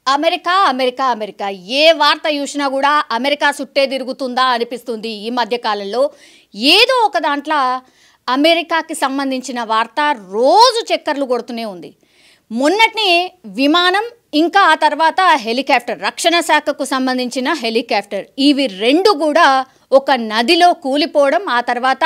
America America America ఏ వార్త చూసినా కూడా అమెరికా చుట్టే తిరుగుతుందా అనిపిస్తుంది. ఈ మధ్య కాలంలో ఏదో ఒక దాంట్లో అమెరికాకి సంబంధించిన వార్త రోజు చక్కర్లు కొడుతూనే ఉంది. మొన్నటిని విమానం ఇంకా ఆ తర్వాత హెలికాప్టర్, రక్షణ శాఖకు సంబంధించిన హెలికాప్టర్, ఇవి రెండు కూడా ఒక నదిలో కూలిపోవడం, ఆ తర్వాత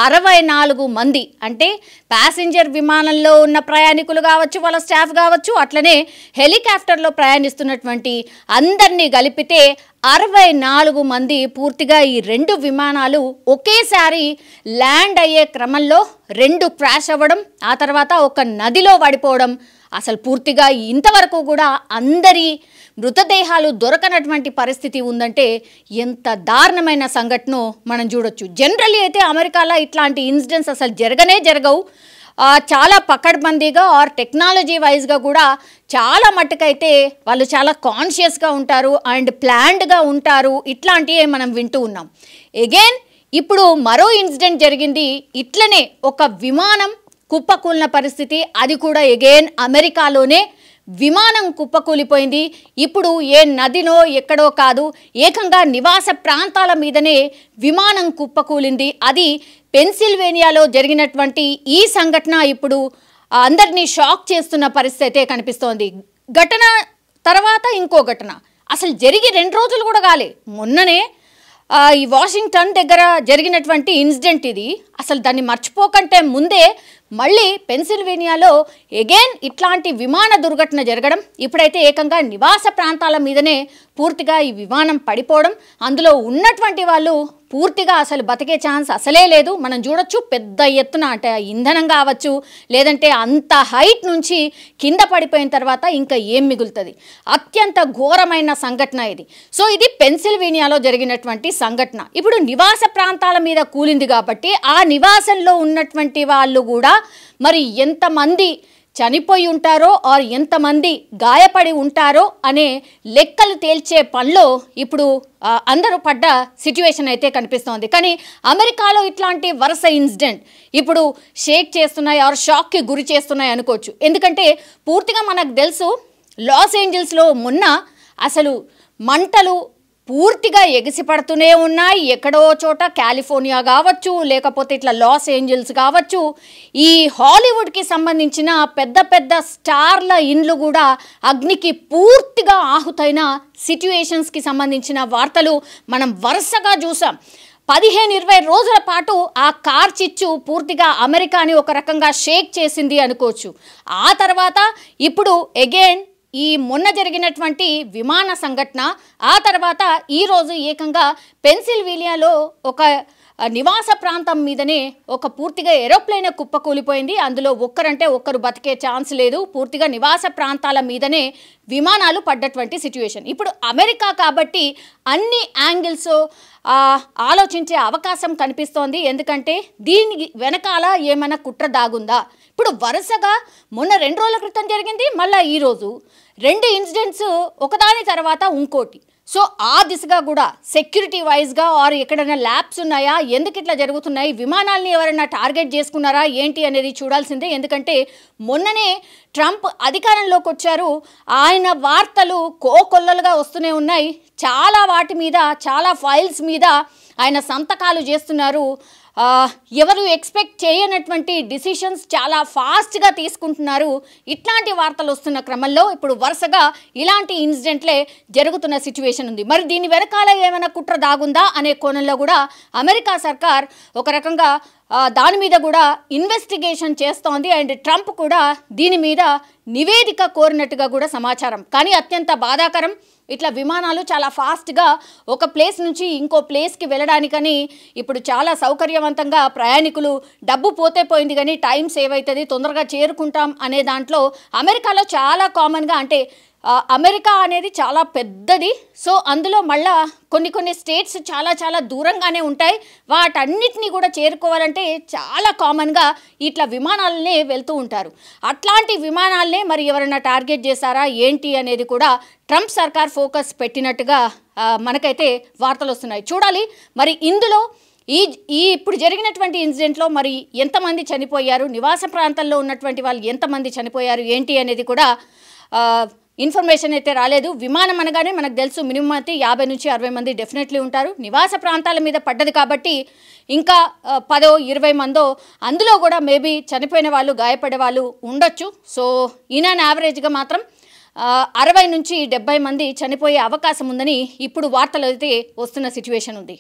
64 మంది అంటే ప్యాసింజర్ విమానంలో ఉన్న ప్రయాణికులు కావచ్చు, వాళ్ళ స్టాఫ్ కావచ్చు, అట్లనే హెలికాప్టర్లో ప్రయాణిస్తున్నటువంటి అందరినీ కలిపితే 64 మంది పూర్తిగా ఈ రెండు విమానాలు ఒకేసారి ల్యాండ్ అయ్యే క్రమంలో రెండు క్రాష్ అవ్వడం, ఆ తర్వాత ఒక నదిలో పడిపోవడం. అసలు పూర్తిగా ఇంతవరకు కూడా అందరి మృతదేహాలు దొరకనటువంటి పరిస్థితి ఉందంటే ఎంత దారుణమైన సంఘటన మనం చూడొచ్చు. జనరల్లీ అయితే అమెరికాలో ఇట్లాంటి ఇన్సిడెంట్స్ అసలు జరగవు. చాలా పకడ్బందీగా ఆర్ టెక్నాలజీ వైజ్గా కూడా చాలా మట్టుకైతే వాళ్ళు చాలా కాన్షియస్గా ఉంటారు అండ్ ప్లాన్డ్గా ఉంటారు. ఇట్లాంటివే మనం వింటూ ఉన్నాం. అగైన్ ఇప్పుడు మరో ఇన్సిడెంట్ జరిగింది. ఇట్లనే ఒక విమానం కుప్పకూలిన పరిస్థితి, అది కూడా అగైన్ అమెరికాలోనే విమానం కుప్పకూలిపోయింది. ఇప్పుడు ఏ నదినో ఎక్కడో కాదు, ఏకంగా నివాస ప్రాంతాల మీదనే విమానం కుప్పకూలింది. అది పెన్సిల్వేనియాలో జరిగినటువంటి ఈ సంఘటన ఇప్పుడు అందరినీ షాక్ చేస్తున్న పరిస్థితి అయితే కనిపిస్తోంది. ఘటన తర్వాత ఇంకో ఘటన అసలు జరిగి 2 రోజులు కూడా కాలే. మొన్ననే ఈ వాషింగ్టన్ దగ్గర జరిగినటువంటి ఇన్సిడెంట్ ఇది. అసలు దాన్ని మర్చిపోకంటే ముందే మళ్ళీ పెన్సిల్వేనియాలో అగైన్ ఇట్లాంటి విమాన దుర్ఘటన జరగడం, ఇప్పుడైతే ఏకంగా నివాస ప్రాంతాల మీదనే పూర్తిగా ఈ విమానం పడిపోవడం, అందులో ఉన్నటువంటి వాళ్ళు పూర్తిగా అసలు బతికే ఛాన్స్ అసలే లేదు. మనం చూడొచ్చు పెద్ద ఎత్తున అంటే ఇంధనం కావచ్చు, లేదంటే అంత హైట్ నుంచి కింద పడిపోయిన తర్వాత ఇంకా ఏం మిగులుతుంది. అత్యంత ఘోరమైన సంఘటన ఇది. సో ఇది పెన్సిల్వేనియాలో జరిగినటువంటి సంఘటన. ఇప్పుడు నివాస ప్రాంతాల మీద కూలింది కాబట్టి ఆ నివాసంలో ఉన్నటువంటి వాళ్ళు కూడా మరి ఎంతమంది చనిపోయి ఉంటారో ఆర్ ఎంతమంది గాయపడి ఉంటారో అనే లెక్కలు తేల్చే పనిలో ఇప్పుడు అందరూ పడ్డ సిచ్యువేషన్ అయితే కనిపిస్తోంది. కానీ అమెరికాలో ఇట్లాంటి వరుస ఇన్సిడెంట్ ఇప్పుడు షేక్ చేస్తున్నాయి ఆర్ షాక్కి గురి చేస్తున్నాయి అనుకోవచ్చు. ఎందుకంటే పూర్తిగా మనకు తెలుసు లాస్ ఏంజల్స్లో మొన్న అసలు మంటలు పూర్తిగా ఎగిసిపడుతూనే ఉన్నాయి. ఎక్కడో చోట కాలిఫోర్నియా కావచ్చు, లేకపోతే ఇట్లా లాస్ ఏంజల్స్ కావచ్చు, ఈ హాలీవుడ్కి సంబంధించిన పెద్ద పెద్ద స్టార్ల ఇండ్లు కూడా అగ్నికి పూర్తిగా ఆహుతైన సిట్యుయేషన్స్కి సంబంధించిన వార్తలు మనం వరుసగా చూసాం. 15-20 రోజుల పాటు ఆ కార్ చిచ్చు పూర్తిగా అమెరికాని ఒక రకంగా షేక్ చేసింది అనుకోవచ్చు. ఆ తర్వాత ఇప్పుడు అగైన్ ఈ మొన్న జరిగినటువంటి విమాన సంఘటన, ఆ తర్వాత ఈరోజు ఏకంగా పెన్సిల్వేనియాలో ఒక నివాస ప్రాంతం మీదనే ఒక పూర్తిగా ఏరోప్లేన్ కుప్పకూలిపోయింది. అందులో ఒక్కరు బతికే ఛాన్స్ లేదు. పూర్తిగా నివాస ప్రాంతాల మీదనే విమానాలు పడ్డటువంటి సిచ్యువేషన్. ఇప్పుడు అమెరికా కాబట్టి అన్ని యాంగిల్స్ ఆలోచించే అవకాశం కనిపిస్తోంది. ఎందుకంటే దీని వెనకాల ఏమైనా కుట్ర దాగుందా? ఇప్పుడు వరుసగా మొన్న 2 రోజుల క్రితం జరిగింది, మళ్ళీ ఈరోజు 2 ఇన్సిడెంట్స్ ఒకదాని తర్వాత ఇంకోటి. సో ఆ దిశగా కూడా సెక్యూరిటీ వైజ్గా ఆర్ ఎక్కడైనా ల్యాబ్స్ ఉన్నాయా, ఎందుకు ఇట్లా జరుగుతున్నాయి, విమానాలని ఎవరైనా టార్గెట్ చేసుకున్నారా ఏంటి అనేది చూడాల్సిందే. ఎందుకంటే మొన్ననే ట్రంప్ అధికారంలోకి వచ్చారు, ఆయన వార్తలు కోకొల్లలుగా వస్తూనే ఉన్నాయి. చాలా వాటి మీద, చాలా ఫైల్స్ మీద ఆయన సంతకాలు చేస్తున్నారు. ఎవరు ఎక్స్పెక్ట్ చేయనటువంటి డిసిషన్స్ చాలా ఫాస్ట్గా తీసుకుంటున్నారు. ఇట్లాంటి వార్తలు వస్తున్న క్రమంలో ఇప్పుడు వరుసగా ఇలాంటి ఇన్సిడెంట్లే జరుగుతున్న సిచ్యువేషన్ ఉంది. మరి దీని వెనకాల ఏమైనా కుట్ర దాగుందా అనే కోణంలో కూడా అమెరికా సర్కార్ ఒక రకంగా దాని మీద కూడా ఇన్వెస్టిగేషన్ చేస్తోంది. అండ్ ట్రంప్ కూడా దీని మీద నివేదిక కోరినట్టుగా కూడా సమాచారం. కానీ అత్యంత బాధాకరం, ఇట్లా విమానాలు చాలా ఫాస్ట్గా ఒక ప్లేస్ నుంచి ఇంకో ప్లేస్కి వెళ్ళడానికని ఇప్పుడు చాలా సౌకర్యవంతంగా ప్రయాణికులు డబ్బు పోతే పోయింది కానీ టైం సేవ్ అవుతుంది, తొందరగా చేరుకుంటాం అనే దాంట్లో అమెరికాలో చాలా కామన్గా, అంటే అమెరికా అనేది చాలా పెద్దది. సో అందులో మళ్ళా కొన్ని స్టేట్స్ చాలా దూరంగానే ఉంటాయి. వాటన్నిటినీ కూడా చేరుకోవాలంటే చాలా కామన్గా ఇట్లా విమానాలనే వెళ్తూ ఉంటారు. అట్లాంటి విమానాలనే మరి ఎవరైనా టార్గెట్ చేశారా ఏంటి అనేది కూడా ట్రంప్ సర్కార్ ఫోకస్ పెట్టినట్టుగా మనకైతే వార్తలు వస్తున్నాయి. చూడాలి మరి ఇందులో ఈ ఇప్పుడు జరిగినటువంటి ఇన్సిడెంట్లో మరి ఎంతమంది చనిపోయారు, నివాస ప్రాంతాల్లో ఉన్నటువంటి వాళ్ళు ఎంతమంది చనిపోయారు ఏంటి అనేది కూడా ఇన్ఫర్మేషన్ అయితే రాలేదు. విమానం అనగానే మనకు తెలుసు మినిమం అయితే 50 నుంచి 60 మంది డెఫినెట్లీ ఉంటారు. నివాస ప్రాంతాల మీద పడ్డది కాబట్టి ఇంకా 10-20 మందో అందులో కూడా మేబీ చనిపోయిన వాళ్ళు గాయపడే వాళ్ళు ఉండొచ్చు. సో ఇన్ అండ్ యావరేజ్గా మాత్రం 60 నుంచి 70 మంది చనిపోయే అవకాశం ఉందని ఇప్పుడు వార్తలు అయితే వస్తున్న సిచ్యువేషన్ ఉంది.